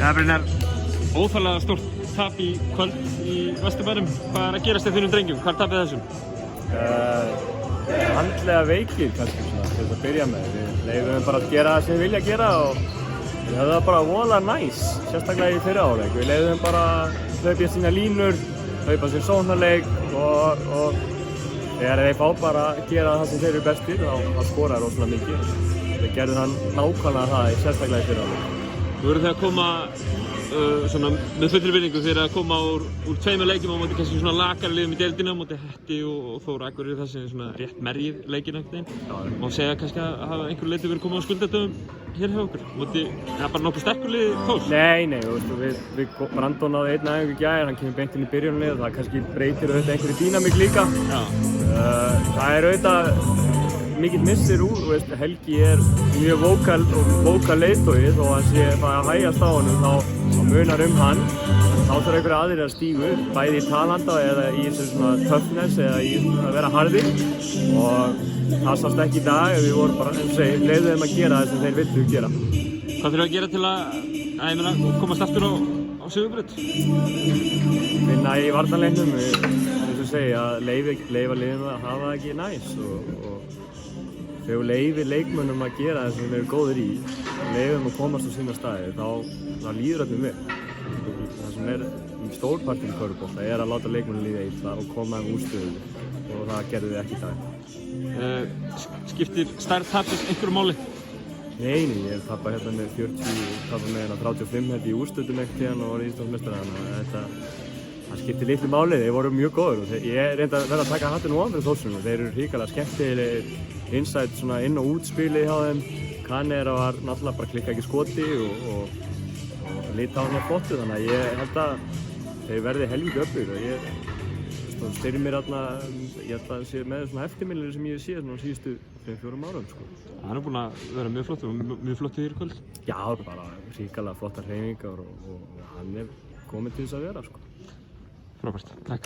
Brynjar, óþarlega stórt tap í kvöld í Vesturbænum. Hvað er að gerast í þínum drengjum? Hvað er tapið þessum? Andlega veikir kannski svona, til þess að byrja með. Við leyfum bara að gera það sem við vilja gera og við höfum það bara voðalega næs, sérstaklega í fyrra áleik. Við leyfum bara að hlaupa sína línur, hlaupa sér sóknarleik og þegar þeir fá bara að gera það sem þeir eru bestir þá skora þeir ótrúlega mikið. Við gerðum það nákvæmlega það, sérstaklega í fyrra áleik. Nú eru þið að koma svona, með fullri virðingu, þið eru að koma úr tveimur leikjum á móti kannski svona lakari liðum í deildina á móti Hetti og Þór Akureyri, það sem er svona rétt mergið leikinn einhvern veginn. Má segja kannski að hafa einhverju leyti verið komið á skuldadögum hér hjá okkur? Móti, bara nokkuð sterkur lið Þórs? Nei, við Brandon náði einn æfingu í gær, hann kemur beint inn í byrjunarlið og það kannski breytir auðvitað einhverju dýnamík líka. Það er auðvitað mikill missir úr, Helgi er mjög vókal leiðtogi þó að hann sé að hægjast á honum, þá munar hann. Þá þarf einhverju aðrir að stígu, bæði í talanda eða í svona toughness eða í að vera harðir og það sást ekki í dag, við vorum bara, leyfðum þeim að gera það sem þeir vildu gera. Hvað þurfum að gera til að komast aftur á sigurbraut? Vinna í varnarleiknum, eins og segja, að leyfa liðum að hafa það ekki næs og þegar þú leyfir leikmönnum að gera það sem þeir eru góðir í, leyfum að komast á sína staði, þá líður öllum vel. Það sem er í stórpartinn í körfubolta er að láta leikmönnum líða illa og koma þeim úr stöðu og það gerðu við ekki í dag. Skiptir stærð tapsins einhverju máli? Nei, ég tappa hérna með 40, tappa með hérna 35 hérna í úrstöðum ekkert hérna og var Íslandsmeistari, þannig að það skiptir litlu máli, þeir voru mjög góður og ég reyndi að vera að taka hattinn ofan fyrir Þórsunum, þeir eru hrikalega skemmtilegir, insight svona inn- og útspilið hjá þeim, Kanera var náttúrulega bara klikka ekki skoti og lita á hann flottu, þannig að ég held að þeir verði helviti öflugir og ég styrmir þarna, ég held að það sé með svona eftirminnilegir sem ég sé svona síðustu 3-4 árum sko. Hann er búinn að vera mjög flottur og mjög flottur í kvöld? Já, bara hrikalega flottar hreyfingar og hann er kominn til þess að vera sko. Frábært, takk.